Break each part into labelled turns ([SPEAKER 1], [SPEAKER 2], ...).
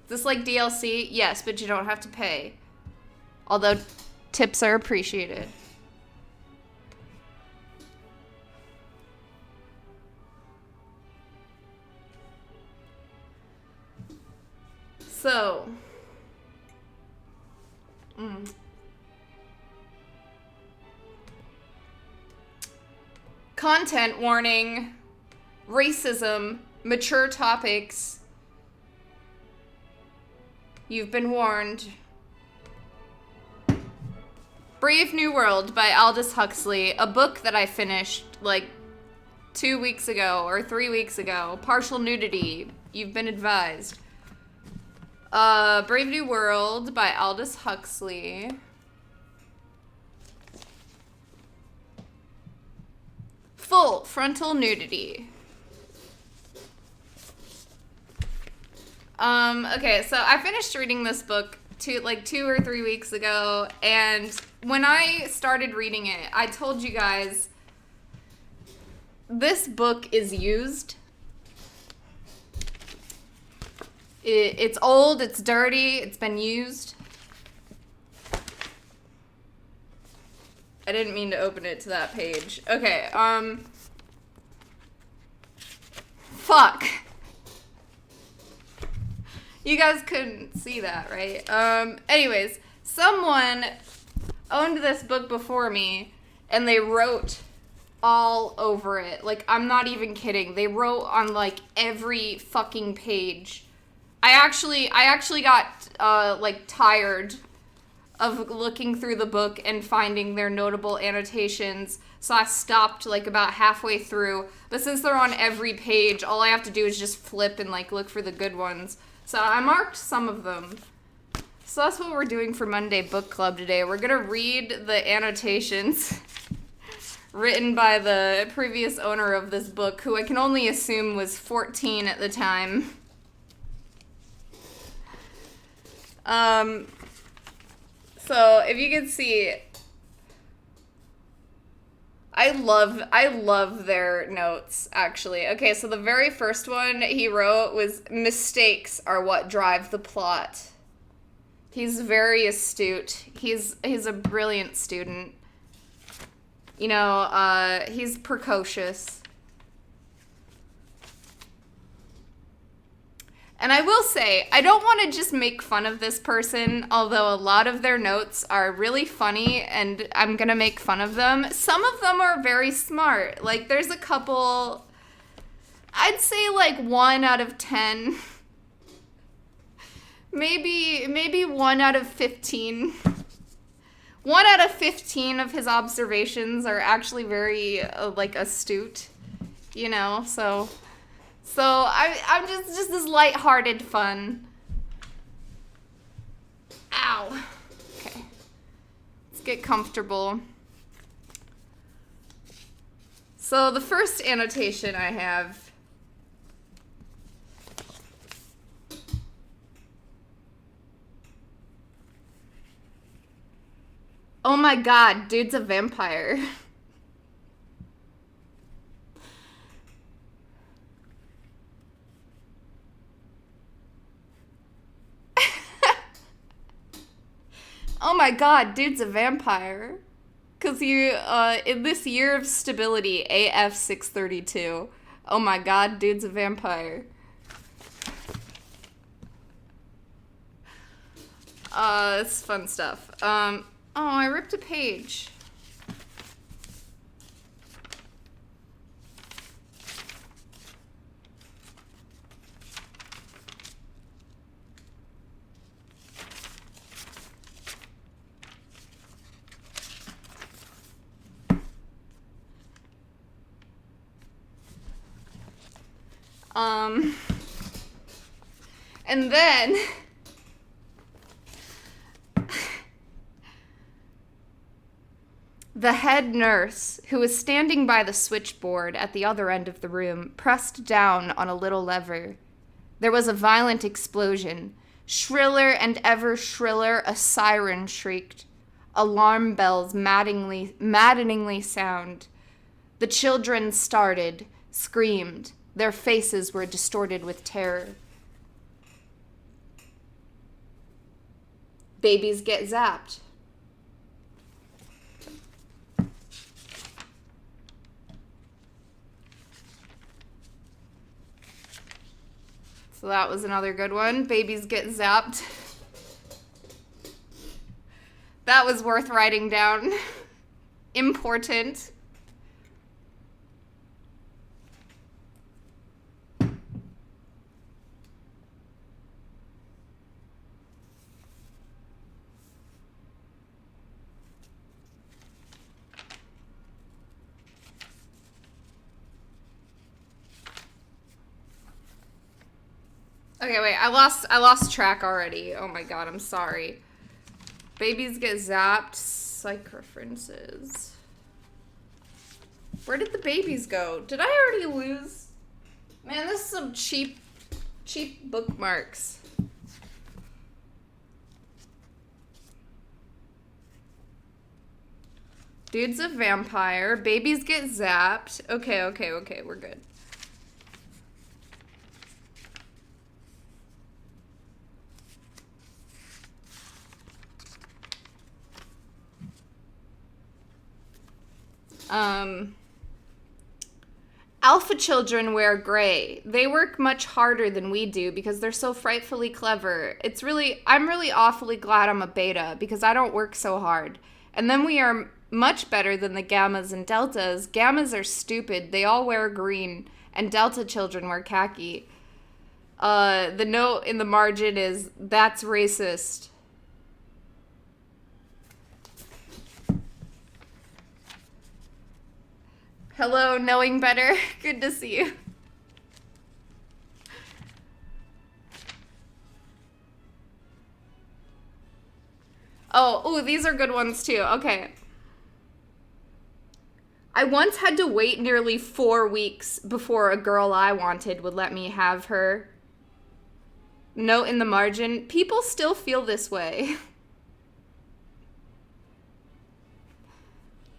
[SPEAKER 1] This like DLC? Yes, but you don't have to pay. Although tips are appreciated. So. Content warning, racism, mature topics. You've been warned. Brave New World by Aldous Huxley, a book that I finished like 2 weeks ago or 3 weeks ago. Partial nudity. You've been advised. Brave New World by Aldous Huxley. Full frontal nudity. Okay, so I finished reading this book 2 or 3 weeks ago, and when I started reading it, I told you guys this book is used. It's old, it's dirty, it's been used. I didn't mean to open it to that page. Okay, fuck. You guys couldn't see that, right? Anyways, someone owned this book before me, and they wrote all over it. Like, I'm not even kidding. They wrote on, like, every fucking page. I actually got, like, tired of looking through the book and finding their notable annotations, so I stopped, like, about halfway through. But since they're on every page, all I have to do is just flip and, like, look for the good ones. So I marked some of them. So that's what we're doing for Monday Book Club today. We're gonna read the annotations written by the previous owner of this book, who I can only assume was 14 at the time. So if you can see, I love their notes, actually. Okay, so the very first one he wrote was, "Mistakes are what drive the plot." He's very astute. He's a brilliant student. You know, he's precocious. And I will say, I don't want to just make fun of this person, although a lot of their notes are really funny, and I'm gonna make fun of them. Some of them are very smart. Like, there's a couple, I'd say like 1 out of 10. Maybe 1 out of 15. 1 out of 15 of his observations are actually very, like, astute, you know, so I'm just this lighthearted fun. Ow. Okay. Let's get comfortable. So the first annotation I have. Oh my god, dude's a vampire. Oh my god, dude's a vampire. Cause you, in this year of stability, AF 632. Oh my god, dude's a vampire. It's fun stuff. Oh, I ripped a page. And then the head nurse, who was standing by the switchboard at the other end of the room, pressed down on a little lever. There was a violent explosion. Shriller and ever shriller, a siren shrieked. Alarm bells maddeningly sound. The children started, screamed. Their faces were distorted with terror. Babies get zapped. So that was another good one. Babies get zapped. That was worth writing down. Important. Okay, wait, I lost track already. Oh my god, I'm sorry. Babies get zapped. Psych references. Where did the babies go? Did I already lose? Man, this is some cheap bookmarks. Dude's a vampire. Babies get zapped. Okay, we're good. Alpha children wear gray. They work much harder than we do because they're so frightfully clever. I'm really awfully glad I'm a beta because I don't work so hard. And then we are much better than the gammas and deltas. Gammas are stupid. They all wear green. And delta children wear khaki. The note in the margin is, that's racist. Hello, knowing better. Good to see you. Oh, these are good ones too. Okay. I once had to wait nearly 4 weeks before a girl I wanted would let me have her. Note in the margin, people still feel this way.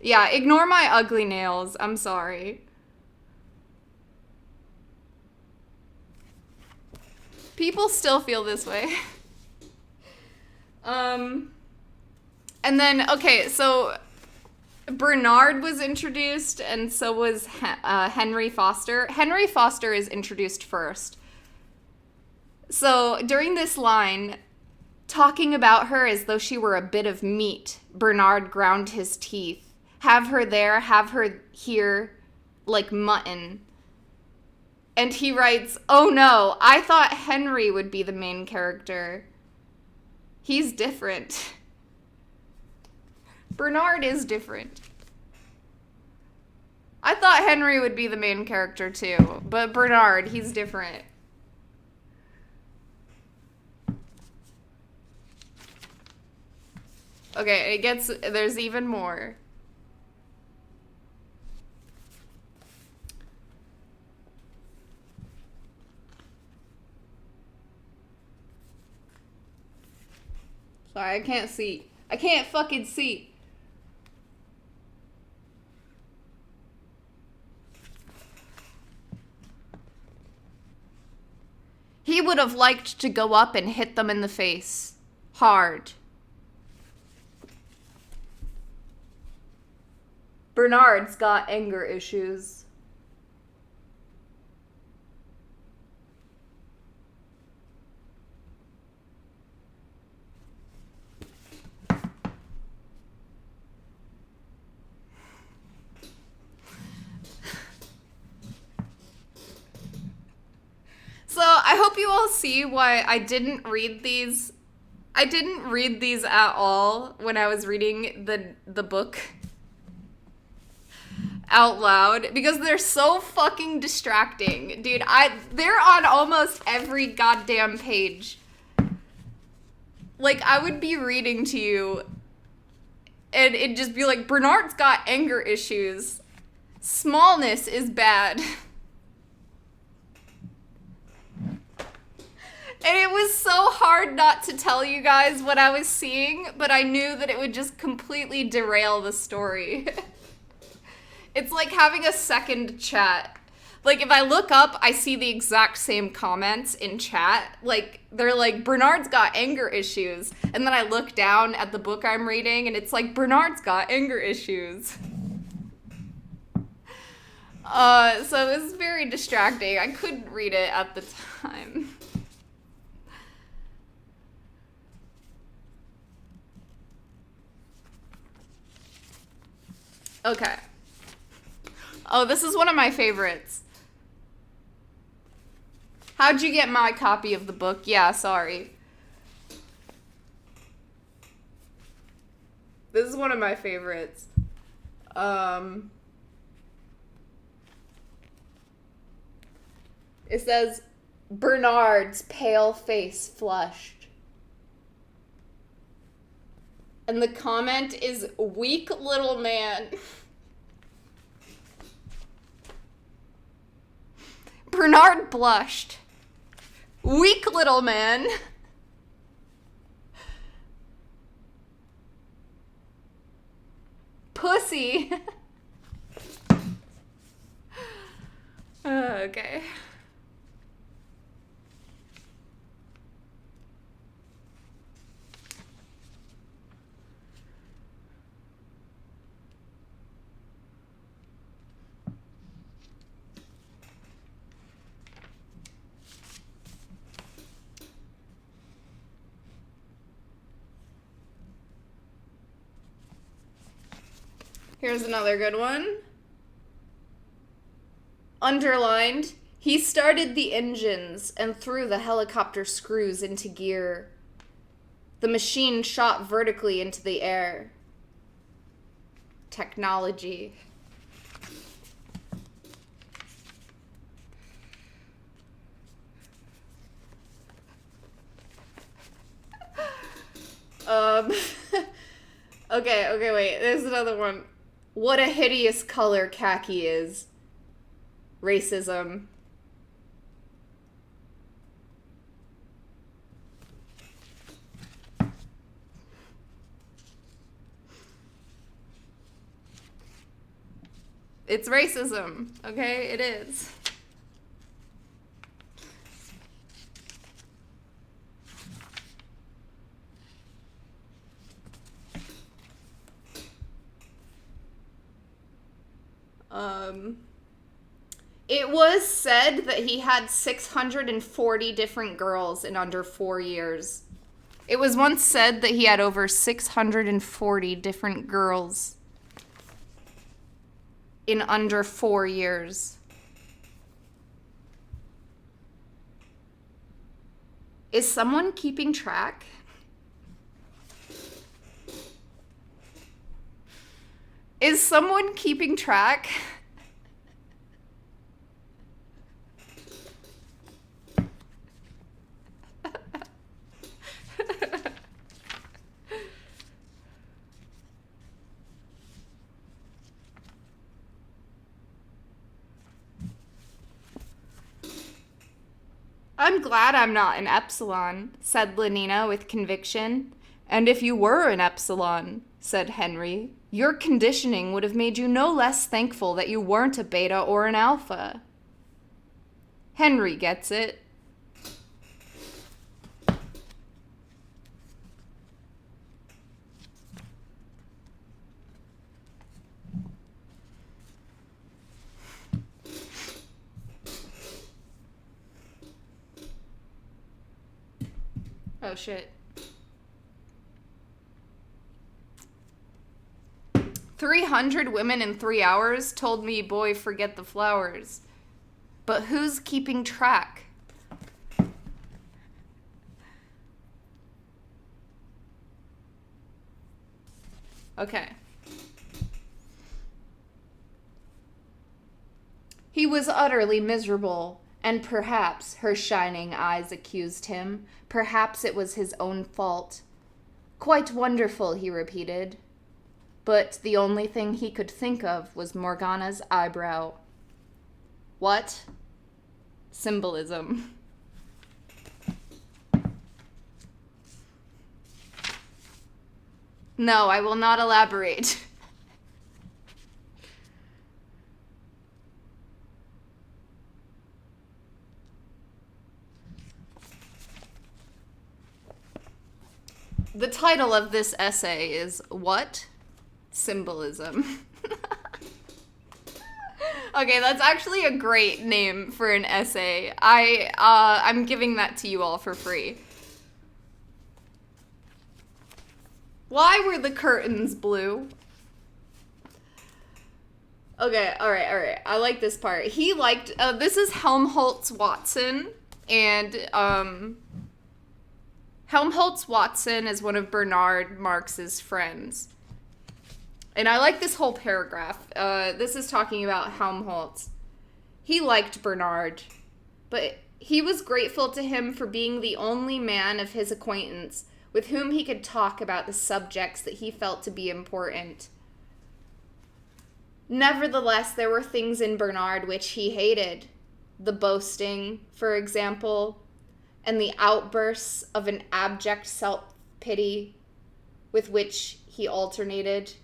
[SPEAKER 1] Yeah, ignore my ugly nails. I'm sorry. People still feel this way. And then, okay, so Bernard was introduced, and so was Henry Foster. Henry Foster is introduced first. So during this line, talking about her as though she were a bit of meat, Bernard ground his teeth. Have her there, have her here, like mutton. And he writes, oh no, I thought Henry would be the main character. He's different. Bernard is different. I thought Henry would be the main character too, but Bernard, he's different. Okay, there's even more. Sorry, I can't see. I can't fucking see. He would have liked to go up and hit them in the face. Hard. Bernard's got anger issues. So I hope you all see why I didn't read these. I didn't read these at all when I was reading the book out loud because they're so fucking distracting. Dude, they're on almost every goddamn page. Like, I would be reading to you and it'd just be like, Bernard's got anger issues. Smallness is bad. And it was so hard not to tell you guys what I was seeing, but I knew that it would just completely derail the story. It's like having a second chat. Like, if I look up, I see the exact same comments in chat. Like, they're like, Bernard's got anger issues. And then I look down at the book I'm reading, and it's like, Bernard's got anger issues. So it was very distracting. I couldn't read it at the time. Okay. Oh, this is one of my favorites. How'd you get my copy of the book? Yeah, sorry. This is one of my favorites. It says, Bernard's pale face flushed. And the comment is, weak little man. Bernard blushed. Weak little man. Pussy. Okay. Here's another good one. Underlined, he started the engines and threw the helicopter screws into gear. The machine shot vertically into the air. Technology. Okay, wait. There's another one. What a hideous color khaki is. Racism. It's racism, okay? It is. It was said that he had 640 different girls in under 4 years. It was once said that he had over 640 different girls in under 4 years. Is someone keeping track? Is someone keeping track? I'm glad I'm not an Epsilon, said Lenina with conviction. And if you were an Epsilon, said Henry, your conditioning would have made you no less thankful that you weren't a beta or an alpha. Henry gets it. Oh shit. 300 women in 3 hours told me, boy, forget the flowers. But who's keeping track? Okay. He was utterly miserable, and perhaps her shining eyes accused him. Perhaps it was his own fault. Quite wonderful, he repeated. But the only thing he could think of was Morgana's eyebrow. What? Symbolism. No, I will not elaborate. The title of this essay is What? Symbolism. Okay, that's actually a great name for an essay. I'm giving that to you all for free. Why were the curtains blue? Okay, alright. I like this part. He liked, this is Helmholtz Watson, and, Helmholtz Watson is one of Bernard Marx's friends. And I like this whole paragraph. This is talking about Helmholtz. He liked Bernard, but he was grateful to him for being the only man of his acquaintance with whom he could talk about the subjects that he felt to be important. Nevertheless, there were things in Bernard which he hated. The boasting, for example, and the outbursts of an abject self-pity with which he alternated,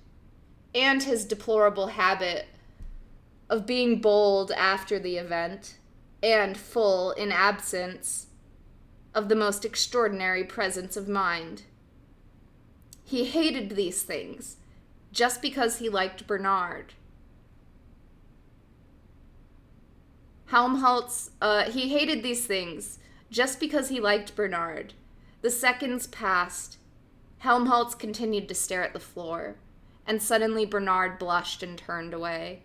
[SPEAKER 1] and his deplorable habit of being bold after the event, and full, in absence, of the most extraordinary presence of mind. He hated these things just because he liked Bernard. Helmholtz, he hated these things just because he liked Bernard. The seconds passed. Helmholtz continued to stare at the floor, and suddenly Bernard blushed and turned away.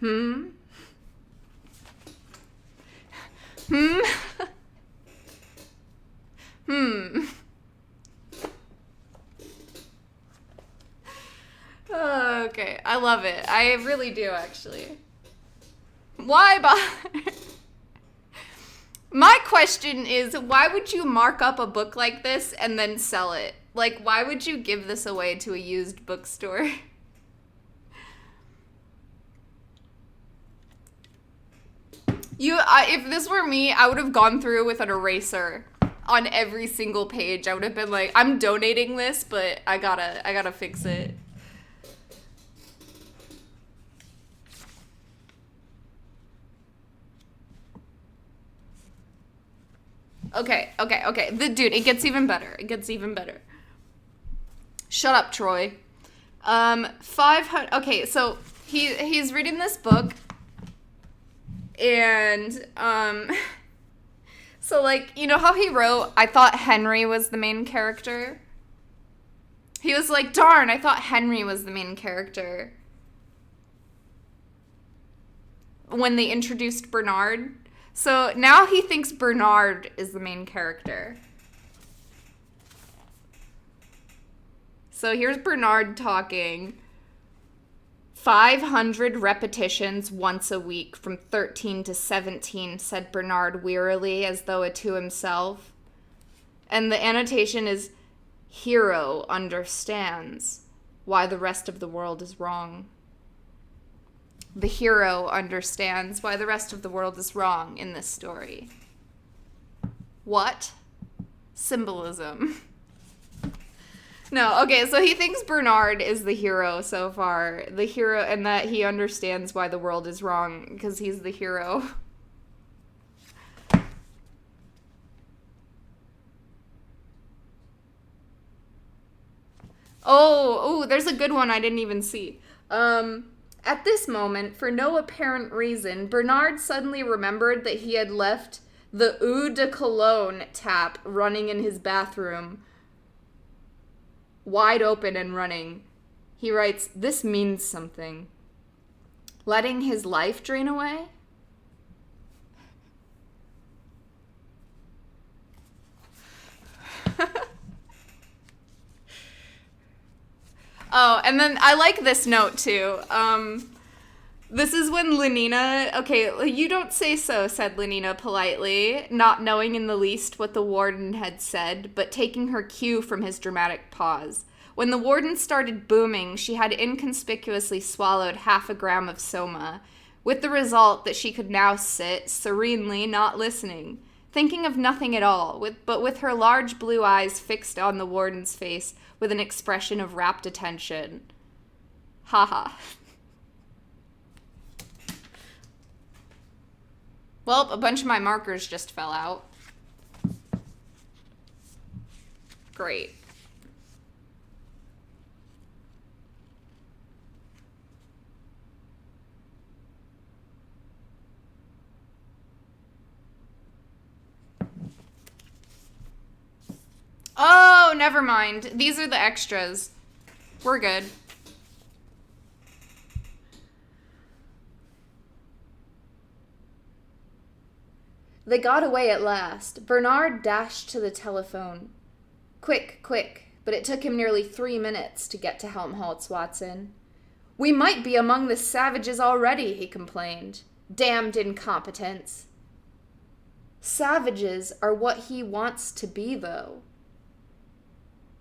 [SPEAKER 1] Hmm? Okay, I love it. I really do, actually. Why bother? My question is, why would you mark up a book like this and then sell it? Like, why would you give this away to a used bookstore? If this were me, I would have gone through with an eraser on every single page. I would have been like, I'm donating this, but I gotta fix it. Okay. Dude, it gets even better. Shut up, Troy. 500. Okay, so he's reading this book, and so like, you know how he wrote, I thought Henry was the main character? He was like, darn, I thought Henry was the main character when they introduced Bernard. So now he thinks Bernard is the main character. So here's Bernard talking. 500 repetitions once a week from 13 to 17, said Bernard wearily, as though to himself. And the annotation is, hero understands why the rest of the world is wrong. The hero understands why the rest of the world is wrong in this story. What? Symbolism. No, okay, so he thinks Bernard is the hero so far. The hero, and that he understands why the world is wrong because he's the hero. Oh, there's a good one I didn't even see. At this moment, for no apparent reason, Bernard suddenly remembered that he had left the eau de cologne tap running in his bathroom, wide open and running. He writes, this means something. Letting his life drain away? Oh, and then I like this note, too. This is when Lenina... Okay, you don't say so, said Lenina politely, not knowing in the least what the warden had said, but taking her cue from his dramatic pause. When the warden started booming, she had inconspicuously swallowed 1/2 gram of soma, with the result that she could now sit, serenely not listening, thinking of nothing at all, but with her large blue eyes fixed on the warden's face with an expression of rapt attention. Haha. Well, a bunch of my markers just fell out. Great. Oh, never mind. These are the extras. We're good. They got away at last. Bernard dashed to the telephone. Quick, quick, but it took him nearly 3 minutes to get to Helmholtz, Watson. We might be among the savages already, he complained. Damned incompetence. Savages are what he wants to be, though.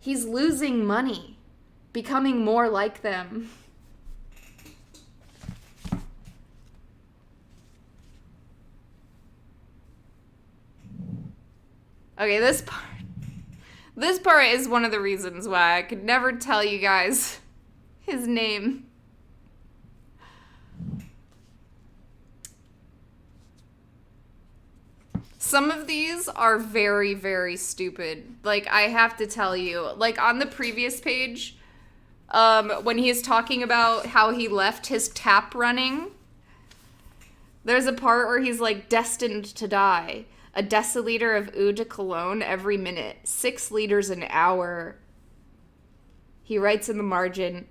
[SPEAKER 1] He's losing money, becoming more like them. Okay, this part is one of the reasons why I could never tell you guys his name. Some of these are very, very stupid. Like, I have to tell you. Like, on the previous page, when he's talking about how he left his tap running, there's a part where he's, like, destined to die. A deciliter of eau de cologne every minute. 6 liters an hour. He writes in the margin.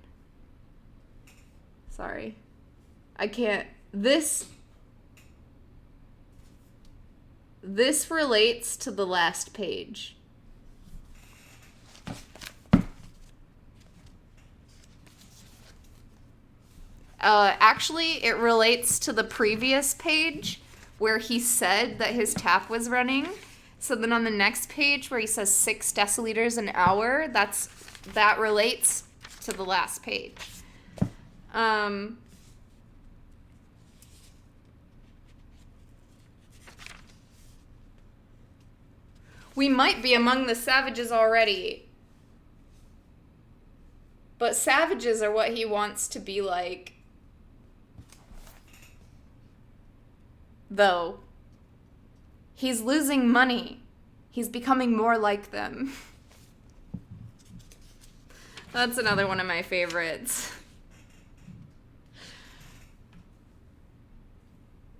[SPEAKER 1] Sorry. I can't. This relates to the last page. Actually, it relates to the previous page where he said that his tap was running. So then on the next page where he says 6 deciliters an hour, that relates to the last page. We might be among the savages already. But savages are what he wants to be like. Though. He's losing money. He's becoming more like them. That's another one of my favorites.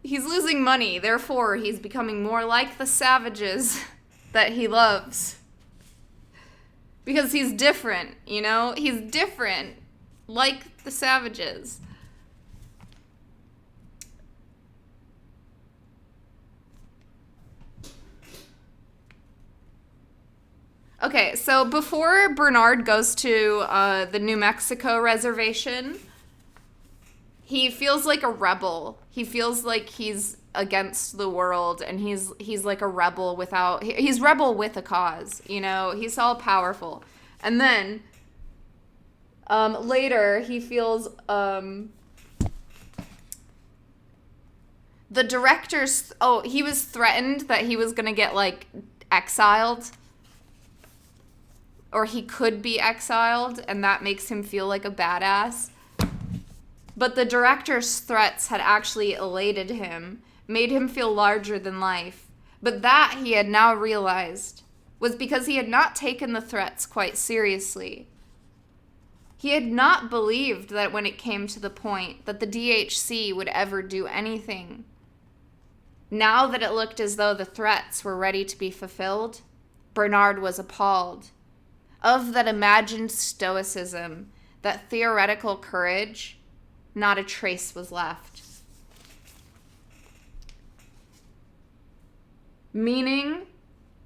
[SPEAKER 1] He's losing money, therefore he's becoming more like the savages that he loves. Because he's different, you know? He's different, like the savages. Okay, so before Bernard goes to the New Mexico reservation, he feels like a rebel. He feels like he's against the world, and he's like a rebel without... He's rebel with a cause, you know? He's all powerful. And then, later, he feels... the director's... Oh, he was threatened that he was gonna get, like, exiled. Or he could be exiled, and that makes him feel like a badass. But the director's threats had actually elated him, made him feel larger than life. But that, he had now realized, was because he had not taken the threats quite seriously. He had not believed that when it came to the point that the DHC would ever do anything. Now that it looked as though the threats were ready to be fulfilled, Bernard was appalled. Of that imagined stoicism, that theoretical courage, not a trace was left. Meaning,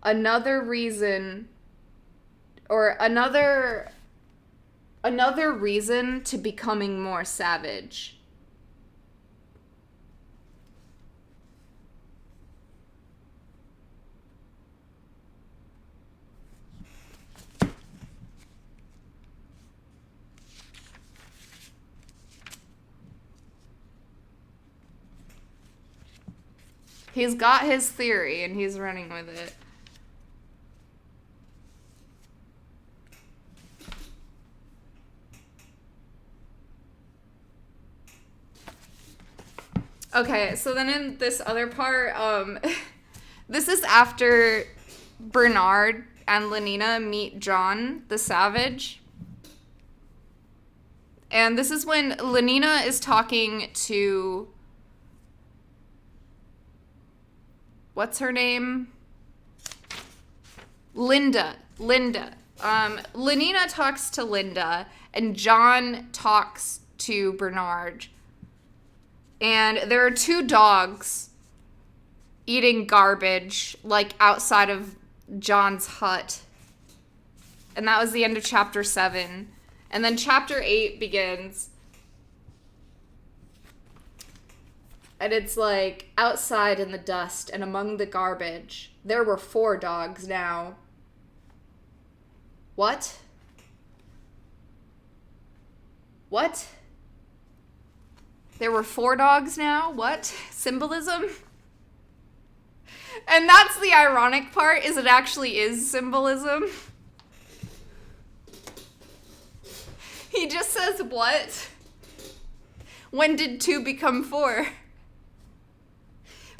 [SPEAKER 1] another reason to becoming more savage. He's got his theory, and he's running with it. Okay, so then in this other part, this is after Bernard and Lenina meet John the Savage. And this is when Lenina is talking to... What's her name? Linda. Lenina talks to Linda, and John talks to Bernard. And there are two dogs eating garbage, like, outside of John's hut. And that was the end of chapter 7. And then chapter 8 begins. And it's like, outside in the dust and among the garbage, there were 4 dogs now. What? What? There were 4 dogs now? What? Symbolism? And that's the ironic part, is it actually is symbolism. He just says, what? When did 2 become 4?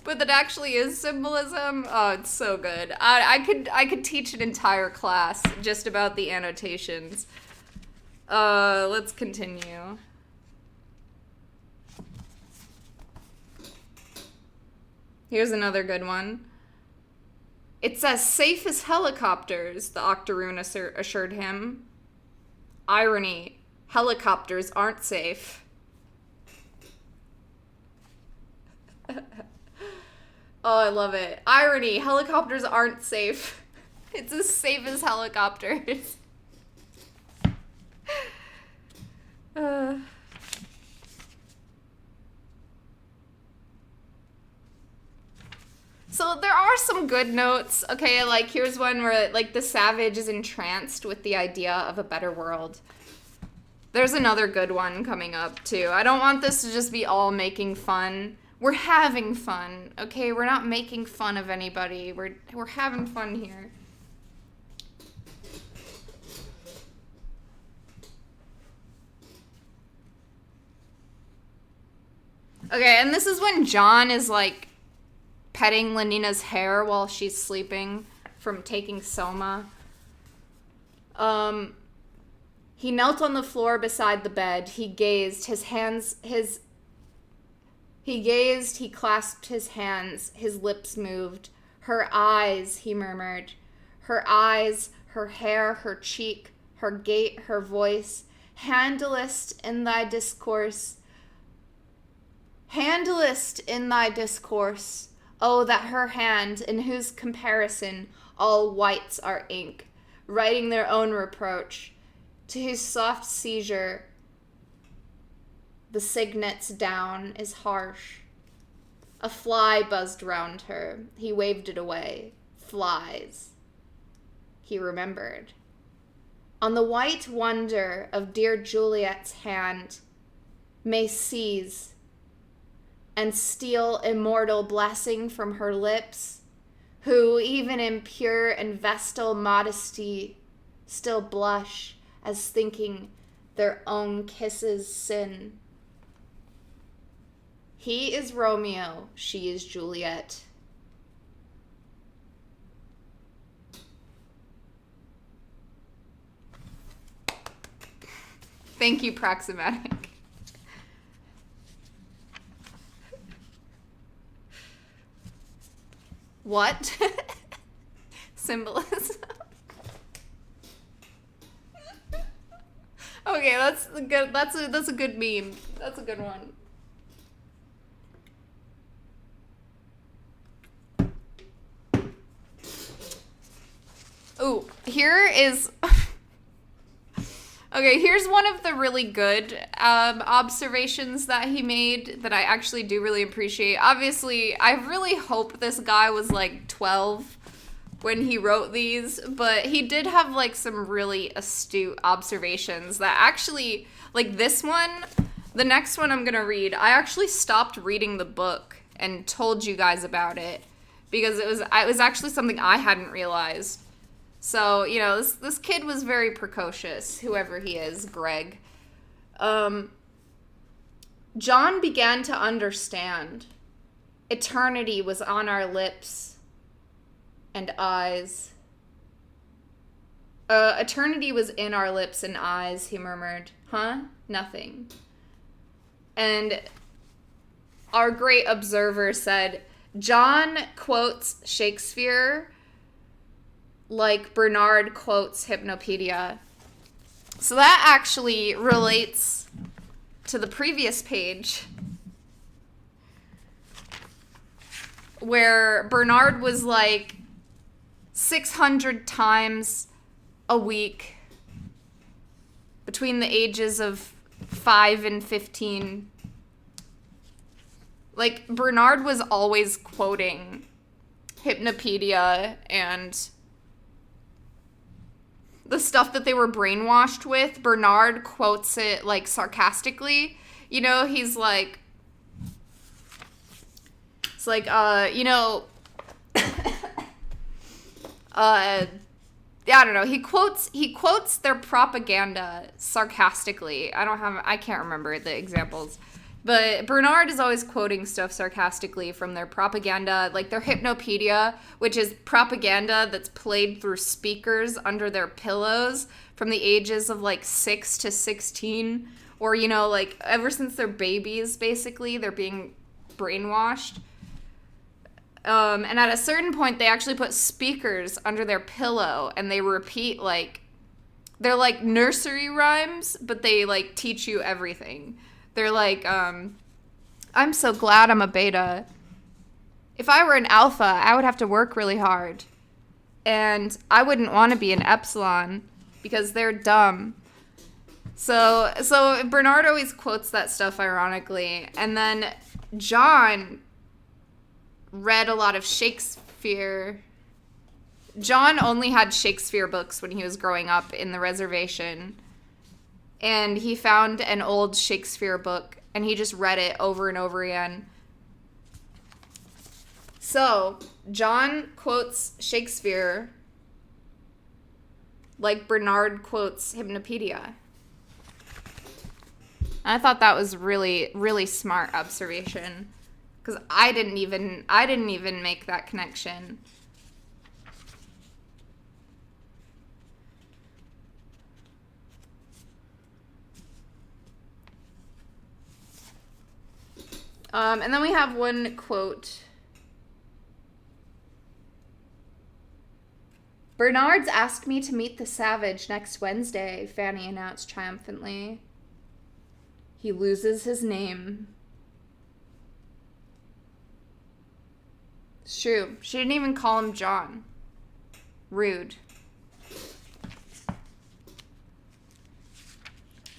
[SPEAKER 1] But that actually is symbolism. Oh, it's so good. I could teach an entire class just about the annotations. Let's continue. Here's another good one. It's as safe as helicopters, the Octoroon assured him. Irony, helicopters aren't safe. Oh, I love it. Irony, helicopters aren't safe. It's as safe as helicopters. So there are some good notes. Okay, like here's one where like the savage is entranced with the idea of a better world. There's another good one coming up too. I don't want this to just be all making fun. We're having fun, okay? We're not making fun of anybody. We're having fun here. Okay, and this is when John is like petting Lenina's hair while she's sleeping from taking Soma. He knelt on the floor beside the bed. He gazed, he clasped his hands, his lips moved. Her eyes, he murmured. Her eyes, her hair, her cheek, her gait, her voice. Handlest in thy discourse. Oh, that her hand, in whose comparison all whites are ink, writing their own reproach, to whose soft seizure the signet's down is harsh. A fly buzzed round her. He waved it away. Flies. He remembered. On the white wonder of dear Juliet's hand may seize and steal immortal blessing from her lips, who even in pure and vestal modesty still blush as thinking their own kisses sin. He is Romeo, she is Juliet. Thank you, Praxematic. What? Symbolism. Okay, that's good. That's a good meme. That's a good one. Ooh, here is... Okay, here's one of the really good observations that he made that I actually do really appreciate. Obviously, I really hope this guy was like 12 when he wrote these, but he did have like some really astute observations that actually, like this one, the next one I'm gonna read, I actually stopped reading the book and told you guys about it because it was actually something I hadn't realized. So, you know, this kid was very precocious, whoever he is, Greg. John began to understand. Eternity was on our lips and eyes. Eternity was in our lips and eyes, he murmured. Huh? Nothing. And our great observer said, John quotes Shakespeare like Bernard quotes Hypnopedia. So that actually relates to the previous page, where Bernard was like 600 times a week between the ages of 5 and 15. Like, Bernard was always quoting Hypnopedia and the stuff that they were brainwashed with. Bernard quotes it, like, sarcastically. You know, he's like... It's like, you know... I don't know. He quotes their propaganda sarcastically. I can't remember the examples. But Bernard is always quoting stuff sarcastically from their propaganda, like their Hypnopedia, which is propaganda that's played through speakers under their pillows from the ages of like 6 to 16. Or, you know, like ever since they're babies, basically, they're being brainwashed. And at a certain point, they actually put speakers under their pillow and they repeat they're like nursery rhymes, but they like teach you everything. They're like, I'm so glad I'm a beta. If I were an alpha, I would have to work really hard. And I wouldn't want to be an epsilon because they're dumb. So Bernard always quotes that stuff ironically. And then John read a lot of Shakespeare. John only had Shakespeare books when he was growing up in the reservation. And he found an old Shakespeare book, and he just read it over and over again. So, John quotes Shakespeare like Bernard quotes Hypnopedia. I thought that was really, really smart observation, because I didn't even make that connection. And then we have one quote. Bernard's asked me to meet the savage next Wednesday, Fanny announced triumphantly. He loses his name. It's true. She didn't even call him John. Rude.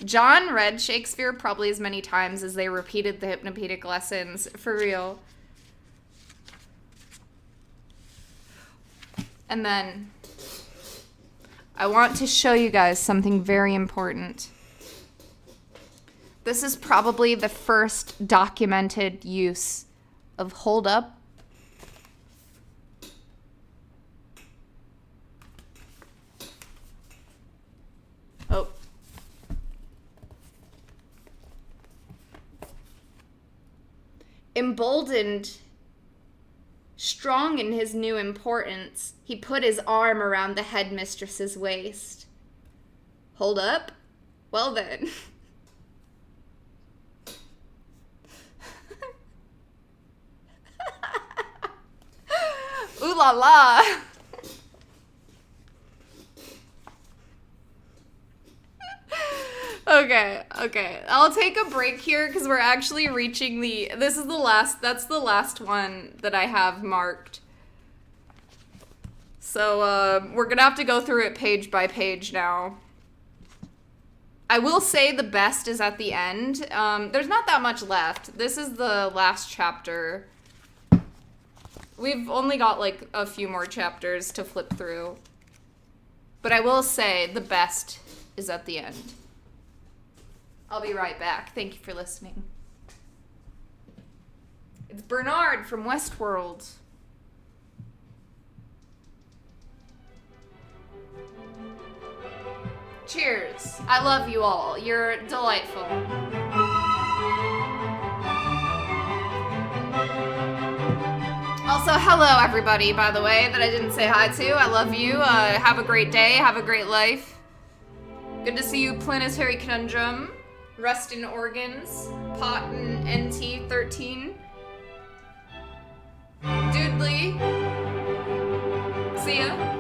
[SPEAKER 1] John read Shakespeare probably as many times as they repeated the hypnopedic lessons, for real. And then, I want to show you guys something very important. This is probably the first documented use of hold up. Oh. Emboldened, strong in his new importance, he put his arm around the headmistress's waist. Hold up? Well then. Ooh la la. Okay. I'll take a break here because we're actually reaching that's the last one that I have marked. So, we're gonna have to go through it page by page now. I will say the best is at the end. There's not that much left. This is the last chapter. We've only got like a few more chapters to flip through. But I will say the best is at the end. I'll be right back. Thank you for listening. It's Bernard from Westworld. Cheers. I love you all. You're delightful. I'll Also, hello everybody, by the way, that I didn't say hi to. I love you. Have a great day. Have a great life. Good to see you, Planetary Conundrum. Rust in Organs. Pot and NT13. Doodly. See ya.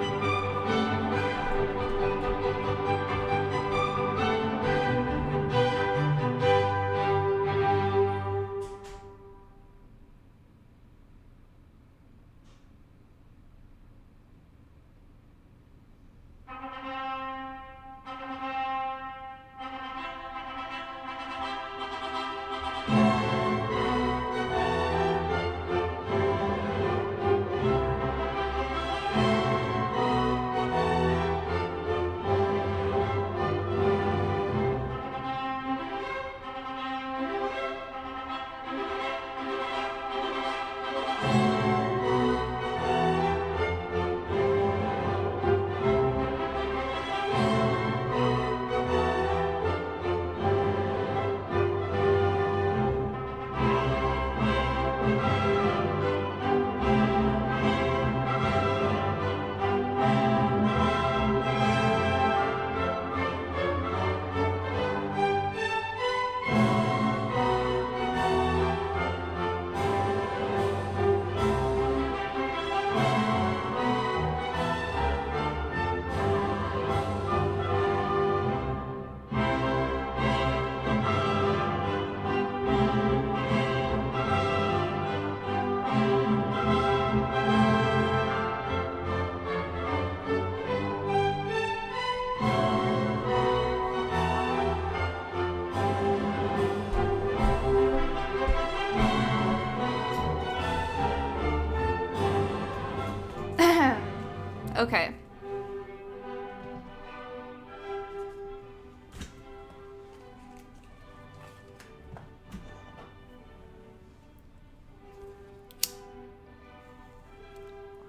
[SPEAKER 1] Okay.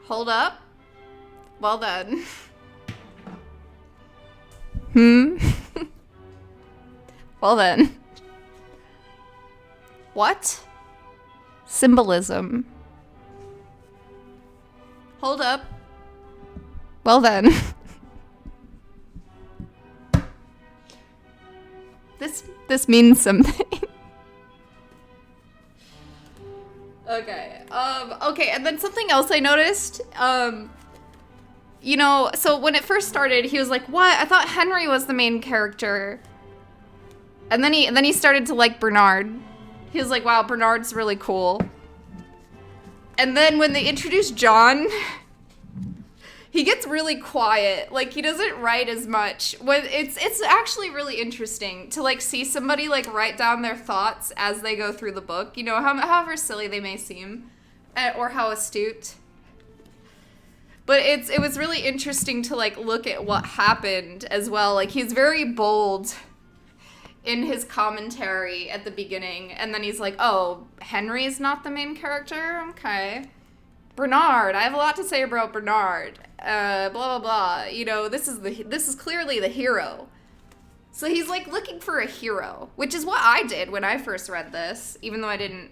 [SPEAKER 1] Hold up. Well done. Well then. What? Symbolism. Hold up. Well then. This means something. Okay. Okay, and then something else I noticed, you know, so when it first started, he was like, "What? I thought Henry was the main character." And then he started to like Bernard. He was like, "Wow, Bernard's really cool." And then when they introduced John, he gets really quiet. Like, he doesn't write as much. It's actually really interesting to, like, see somebody, like, write down their thoughts as they go through the book. You know, however silly they may seem. Or how astute. But it was really interesting to, like, look at what happened as well. Like, he's very bold in his commentary at the beginning. And then he's like, oh, Henry's not the main character? Okay. Bernard, I have a lot to say about Bernard. Blah blah blah. You know, this is clearly the hero. So he's like looking for a hero, which is what I did when I first read this, even though I didn't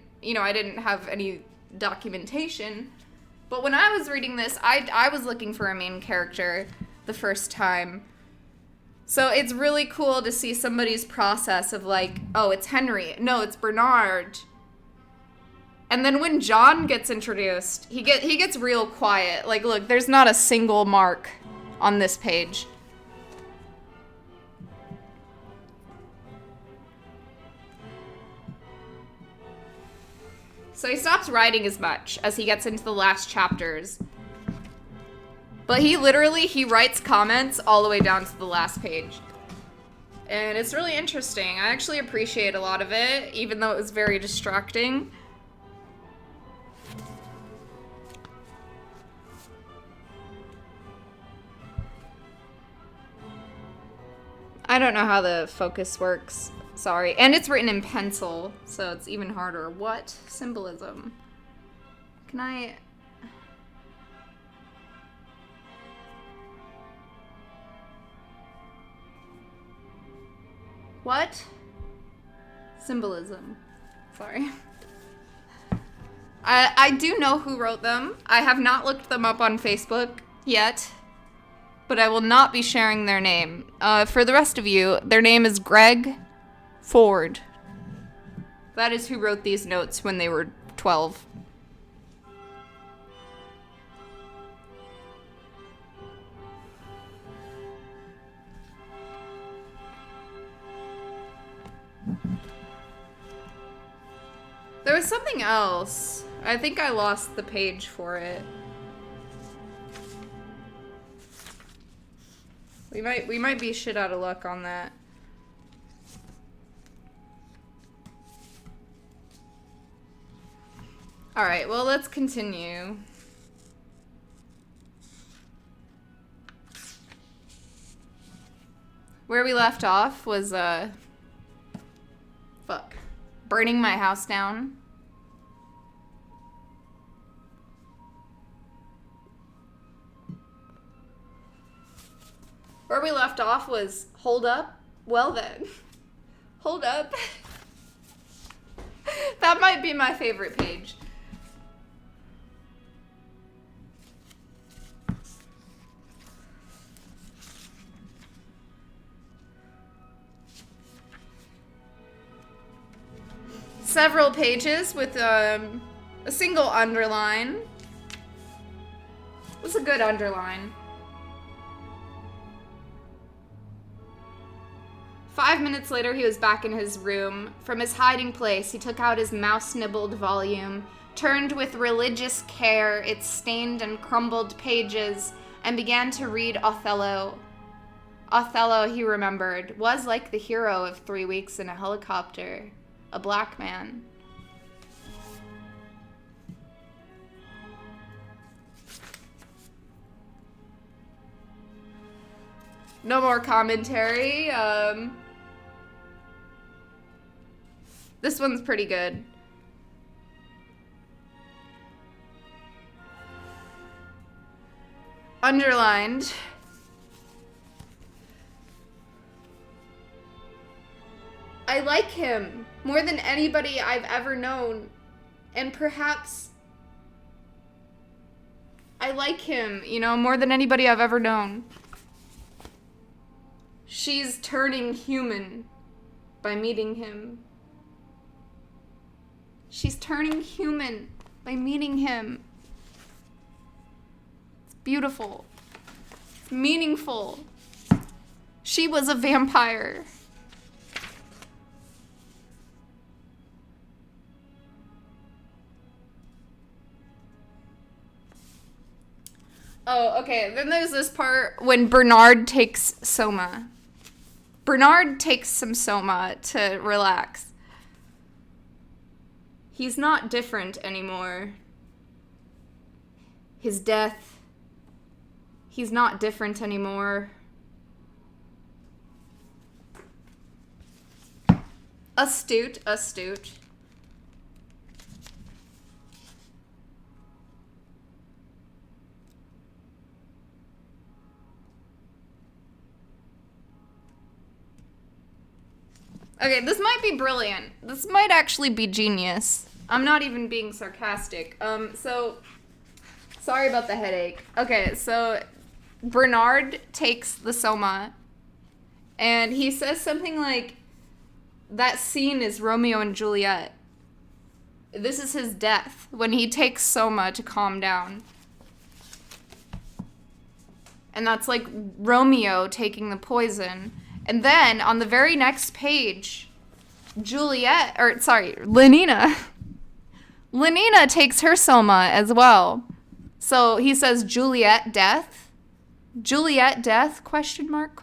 [SPEAKER 1] have any documentation. But when I was reading this, I was looking for a main character the first time. So it's really cool to see somebody's process of like, oh, it's Henry. No, it's Bernard. And then when John gets introduced, he gets real quiet. Like, look, there's not a single mark on this page. So he stops writing as much as he gets into the last chapters. But he writes comments all the way down to the last page. And it's really interesting. I actually appreciate a lot of it, even though it was very distracting. I don't know how the focus works. Sorry. And it's written in pencil, so it's even harder. What? Symbolism. Can I... What? Symbolism. Sorry. I do know who wrote them. I have not looked them up on Facebook yet, but I will not be sharing their name. For the rest of you, their name is Greg Ford. That is who wrote these notes when they were 12. There was something else. I think I lost the page for it. We might be shit out of luck on that. All right, well, let's continue. Where we left off was burning my house down. Where we left off was, hold up. Well then. Hold up. That might be my favorite page. Several pages with a single underline. It was a good underline. 5 minutes later, he was back in his room. From his hiding place, he took out his mouse-nibbled volume, turned with religious care its stained and crumbled pages, and began to read Othello. Othello, he remembered, was like the hero of 3 Weeks in a Helicopter, a black man. No more commentary. This one's pretty good. Underlined. I like him more than anybody I've ever known. And perhaps I like him, more than anybody I've ever known. She's turning human by meeting him. She's turning human by meeting him. It's beautiful. It's meaningful. She was a vampire. Oh, okay. Then there's this part when Bernard takes Soma. Bernard takes some Soma to relax. He's not different anymore. His death. He's not different anymore. Astute. Okay, this might be brilliant. This might actually be genius. I'm not even being sarcastic. So, sorry about the headache. Okay, so Bernard takes the Soma, and he says something like, that scene is Romeo and Juliet. This is his death, when he takes Soma to calm down. And that's like Romeo taking the poison. And then, on the very next page, Lenina. Lenina takes her Soma as well. So he says, Juliet death? Juliet death? Question mark?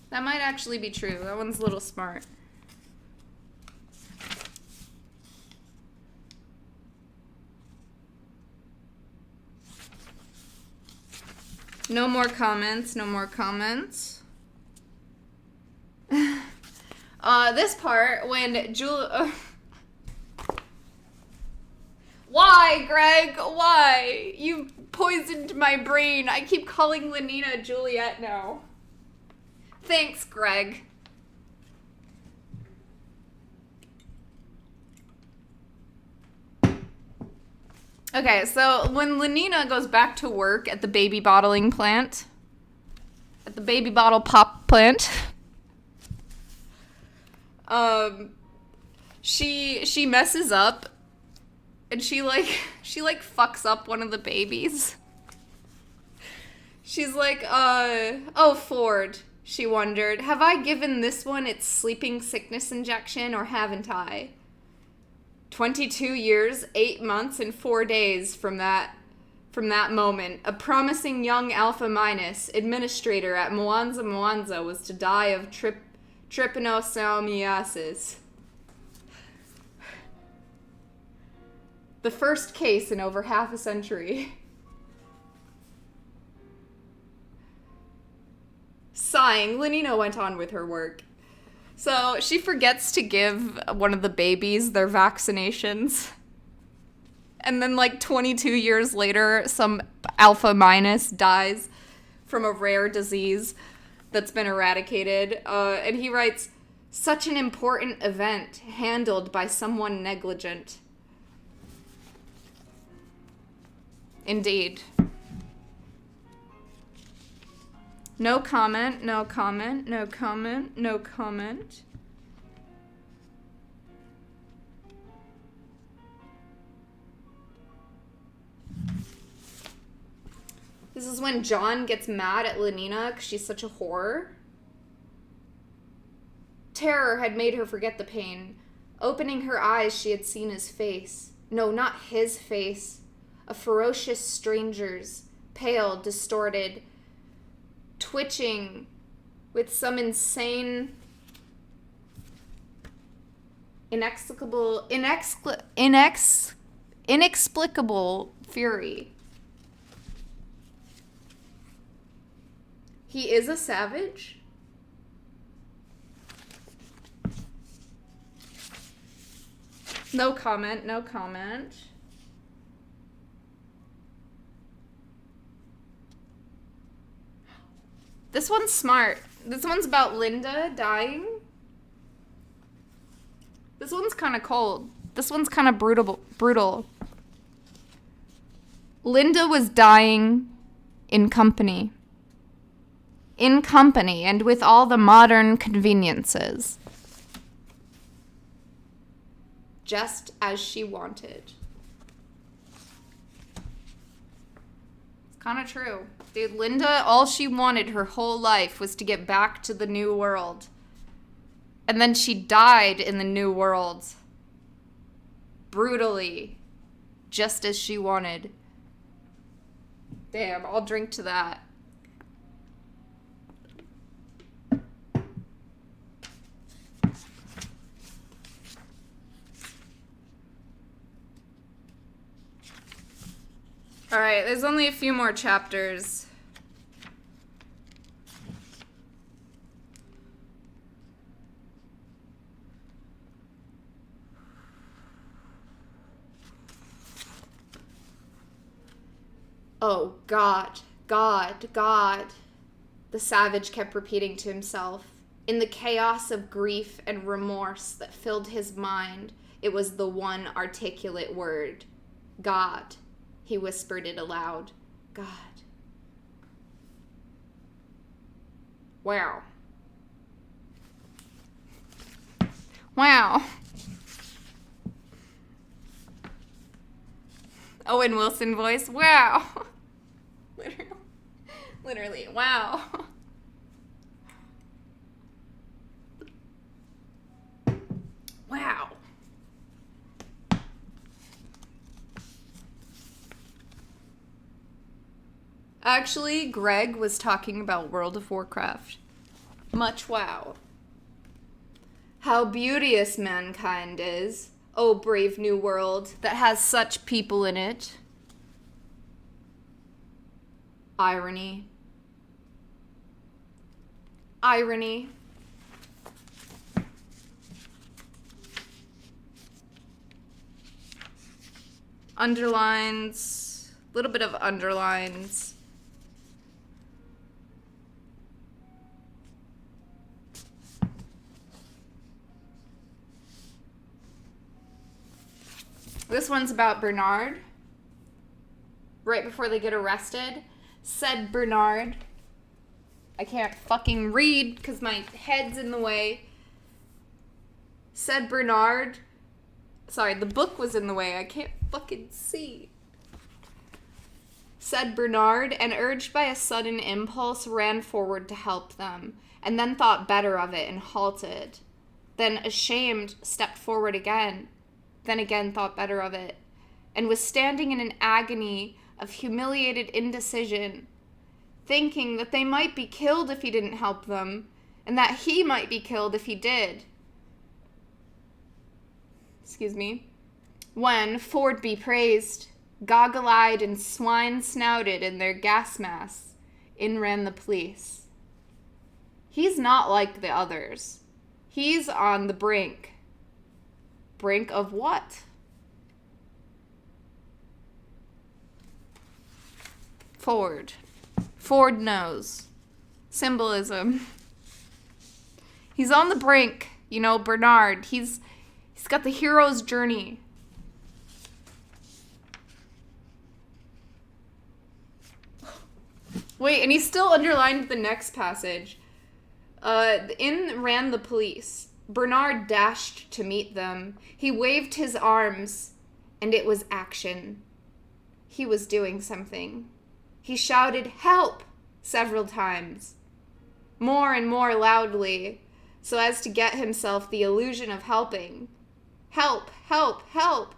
[SPEAKER 1] That might actually be true. That one's a little smart. No more comments. This part, when Why, Greg? Why? You poisoned my brain. I keep calling Lenina Juliet now. Thanks, Greg. Okay, so when Lenina goes back to work at the baby bottling plant, at the baby bottle pop plant, she messes up, and she fucks up one of the babies. She's like, oh, Ford, she wondered, have I given this one its sleeping sickness injection, or haven't I? 22 years, 8 months, and 4 days from that moment, a promising young Alpha Minus administrator at Mwanza was to die of trypanosomiasis. The first case in over half a century. Sighing, Lenina went on with her work. So she forgets to give one of the babies their vaccinations. And then 22 years later, some Alpha Minus dies from a rare disease that's been eradicated. And he writes, such an important event handled by someone negligent. Indeed. No comment, no comment, no comment, no comment. This is when John gets mad at Lenina because she's such a whore. Terror had made her forget the pain. Opening her eyes, she had seen his face. No, not his face. A ferocious stranger's, pale, distorted, twitching with some insane, inexplicable fury. He is a savage? No comment, no comment. This one's smart. This one's about Linda dying. This one's kind of cold. This one's kind of brutal. Linda was dying in company. In company and with all the modern conveniences. Just as she wanted. It's kind of true. Dude, Linda, all she wanted her whole life was to get back to the new world. And then she died in the new world. Brutally. Just as she wanted. Damn, I'll drink to that. Alright, there's only a few more chapters. Oh, God, God, God, the savage kept repeating to himself. In the chaos of grief and remorse that filled his mind, it was the one articulate word. God. He whispered it aloud. God. Wow. Wow. Owen Wilson voice. Wow. Literally. Wow. Wow. Actually, Greg was talking about World of Warcraft. Much wow. How beauteous mankind is, O brave new world that has such people in it. Irony. Irony. Underlines. A little bit of underlines. This one's about Bernard. right before they get arrested, said Bernard. I can't fucking read because my head's in the way. Said Bernard. Sorry, the book was in the way. I can't fucking see. Said Bernard, and urged by a sudden impulse, ran forward to help them, and then thought better of it and halted. Then, ashamed, stepped forward again, then again thought better of it, and was standing in an agony of humiliated indecision, thinking that they might be killed if he didn't help them, and that he might be killed if he did. Excuse me. When, Ford be praised, goggle-eyed and swine-snouted in their gas masks, in ran the police. He's not like the others. He's on the brink. Brink of what? Ford. Ford knows. Symbolism. He's on the brink. You know, Bernard. He's got the hero's journey. Wait, and he's still underlined the next passage. In ran the police. Bernard dashed to meet them. He waved his arms, and it was action. He was doing something. He shouted, "Help!" several times. More and more loudly, so as to get himself the illusion of helping. Help! Help! Help!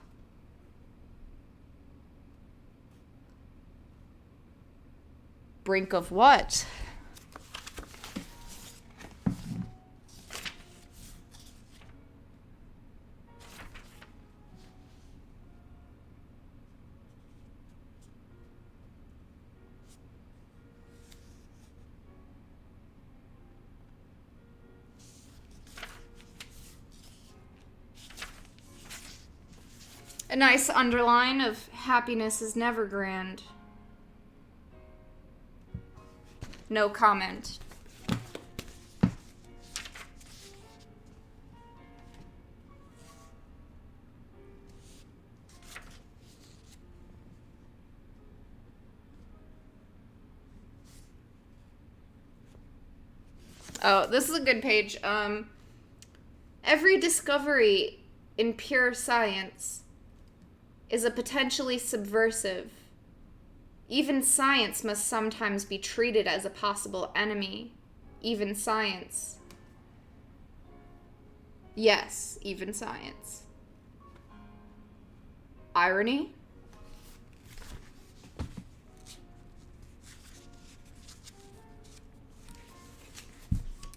[SPEAKER 1] Brink of what? A nice underline of happiness is never grand. No comment. Oh, this is a good page. Every discovery in pure science is a potentially subversive. Even science must sometimes be treated as a possible enemy. Even science. Yes, even science. Irony?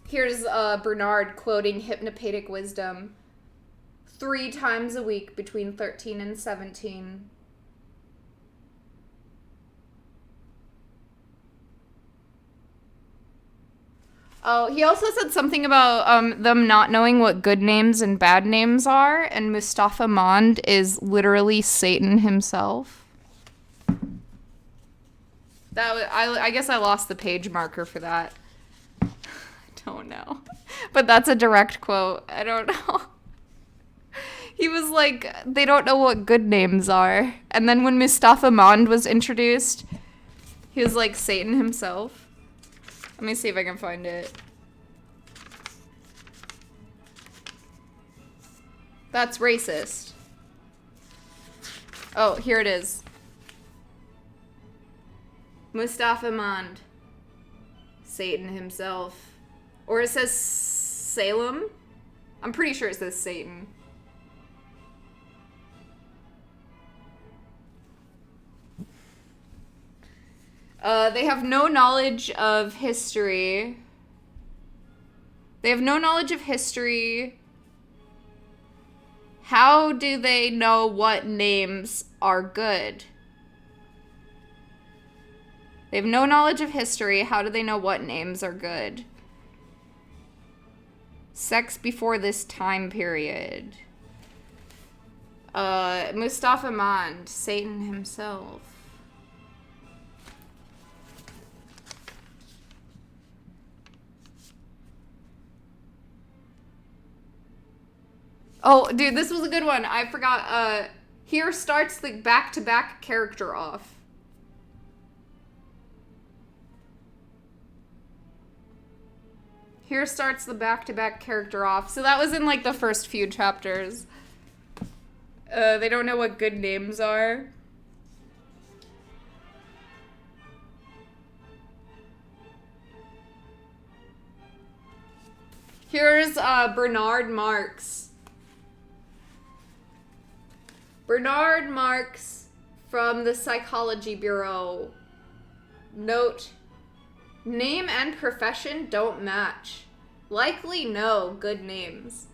[SPEAKER 1] Here's Bernard quoting hypnopedic wisdom. 3 times a week between 13 and 17. Oh, he also said something about them not knowing what good names and bad names are, and Mustafa Mond is literally Satan himself. I guess I lost the page marker for that. I don't know. But that's a direct quote. I don't know. He was like, they don't know what good names are. And then when Mustafa Mond was introduced, he was like Satan himself. Let me see if I can find it. That's racist. Oh, here it is. Mustafa Mond. Satan himself. Or it says Salem. I'm pretty sure it says Satan. They have no knowledge of history. They have no knowledge of history. How do they know what names are good? They have no knowledge of history. How do they know what names are good? Sex before this time period. Mustafa Mond, Satan himself. Oh, dude, this was a good one. I forgot. Here starts the back-to-back character off. Here starts the back-to-back character off. So that was in, like, the first few chapters. They don't know what good names are. Here's Bernard Marx. Bernard Marx from the Psychology Bureau. Note, name and profession don't match. Likely no good names.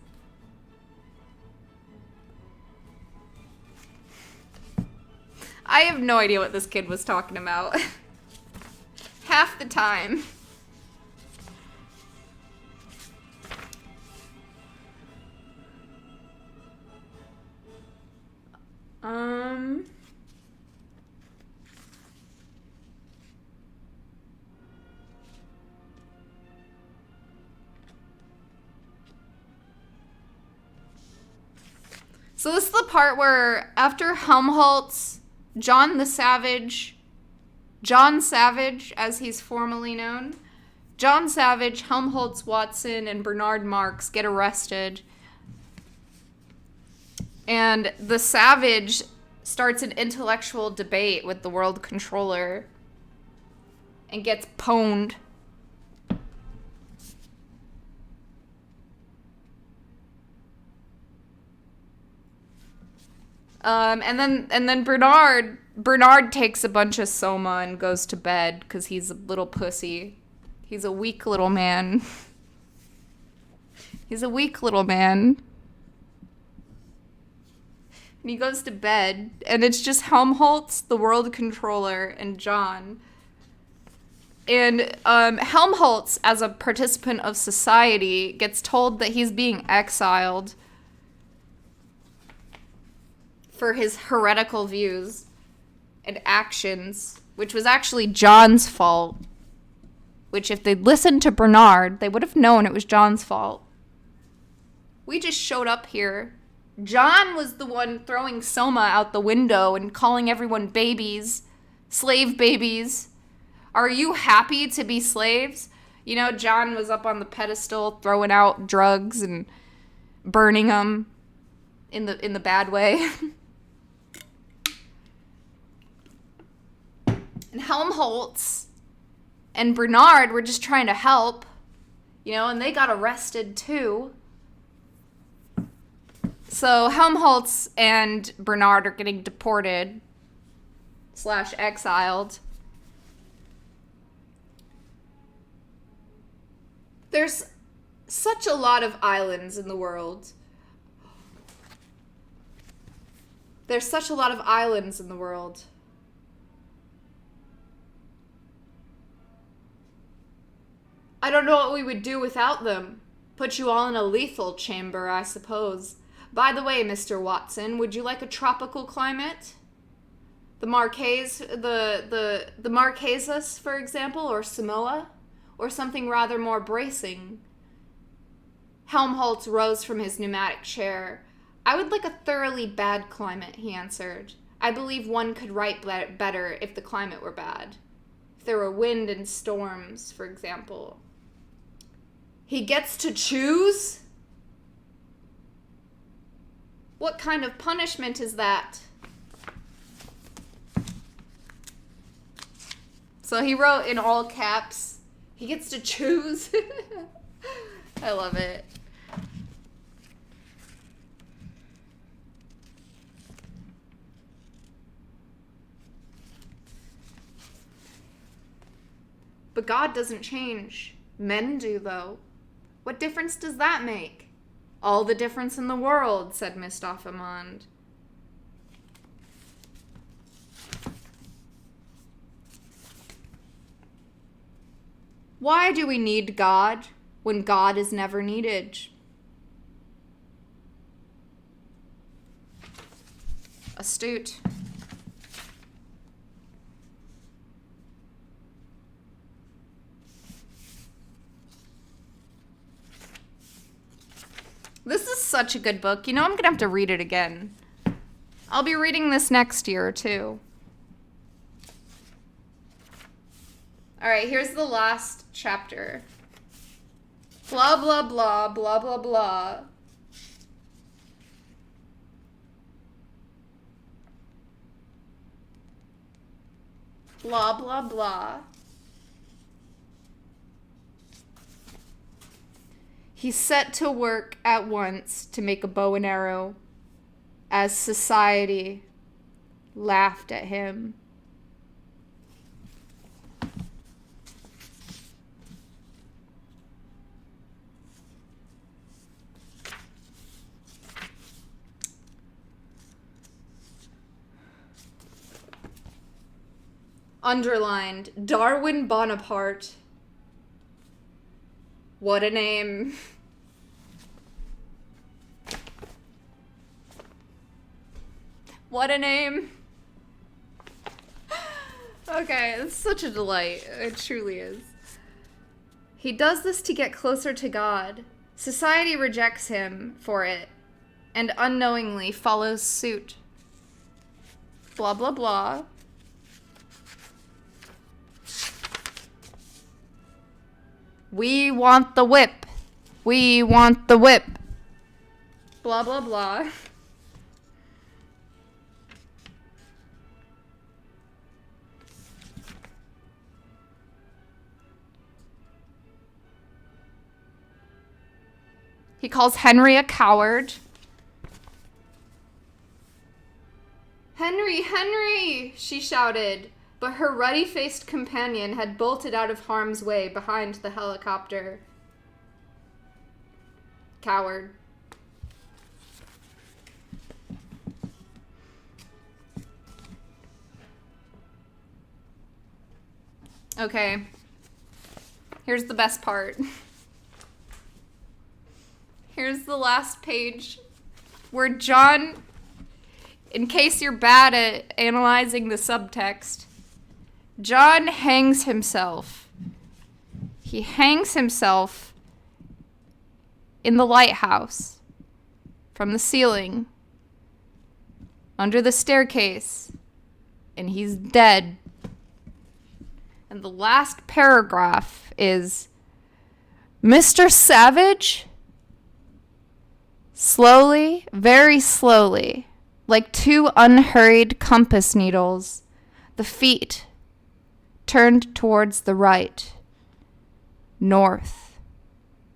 [SPEAKER 1] I have no idea what this kid was talking about. Half the time. So this is the part where after Helmholtz, John Savage, as he's formally known, John Savage, Helmholtz, Watson, and Bernard Marx get arrested. And the Savage starts an intellectual debate with the world controller and gets pwned. And then Bernard takes a bunch of soma and goes to bed because he's a little pussy. He's a weak little man. He's a weak little man. And he goes to bed, and it's just Helmholtz, the world controller, and John. And Helmholtz, as a participant of society, gets told that he's being exiled for his heretical views and actions, which was actually John's fault. Which, if they'd listened to Bernard, they would have known it was John's fault. We just showed up here. John was the one throwing soma out the window and calling everyone babies, slave babies. Are you happy to be slaves? You know, John was up on the pedestal throwing out drugs and burning them in the bad way. And Helmholtz and Bernard were just trying to help, you know, and they got arrested too. So Helmholtz and Bernard are getting deported / exiled. There's such a lot of islands in the world. There's such a lot of islands in the world. I don't know what we would do without them. Put you all in a lethal chamber, I suppose. By the way, Mr. Watson, would you like a tropical climate? The Marquesas, for example, or Samoa? Or something rather more bracing? Helmholtz rose from his pneumatic chair. I would like a thoroughly bad climate, he answered. I believe one could write better if the climate were bad. If there were wind and storms, for example. He gets to choose? What kind of punishment is that? So he wrote in all caps, he gets to choose. I love it. But God doesn't change. Men do, though. What difference does that make? All the difference in the world, said Miss Doffamond. Why do we need God when God is never needed? Astute. This is such a good book. You know, I'm going to have to read it again. I'll be reading this next year, too. All right, here's the last chapter. Blah, blah, blah, blah, blah, blah. Blah, blah, blah. He set to work at once to make a bow and arrow, as society laughed at him. Underlined, Darwin Bonaparte. What a name. What a name. Okay, it's such a delight. It truly is. He does this to get closer to God. Society rejects him for it and unknowingly follows suit. Blah, blah, blah. We want the whip. We want the whip. Blah, blah, blah. He calls Henry a coward. Henry, Henry, she shouted, but her ruddy-faced companion had bolted out of harm's way behind the helicopter. Coward. Okay. Here's the best part. Here's the last page where John, in case you're bad at analyzing the subtext, John hangs himself. He hangs himself in the lighthouse from the ceiling under the staircase, and he's dead. And the last paragraph is, Mr. Savage, slowly, very slowly, like two unhurried compass needles, the feet turned towards the right, north,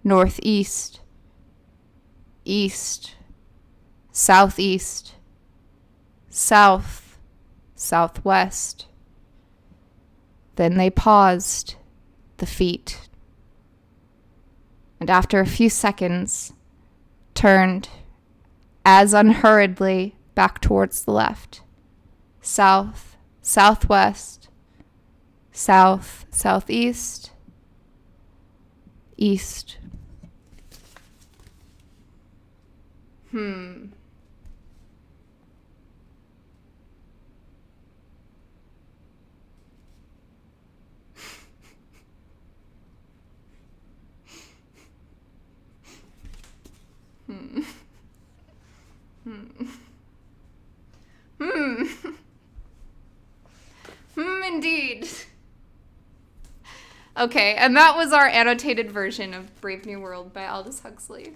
[SPEAKER 1] northeast, east, southeast, south, southwest. Then they paused, the feet, and after a few seconds, turned as unhurriedly back towards the left, south, southwest, south, southeast, east. Indeed. Okay, and that was our annotated version of Brave New World by Aldous Huxley.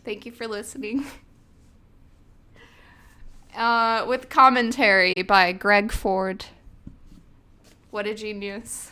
[SPEAKER 1] Thank you for listening. With commentary by Greg Ford. What a genius.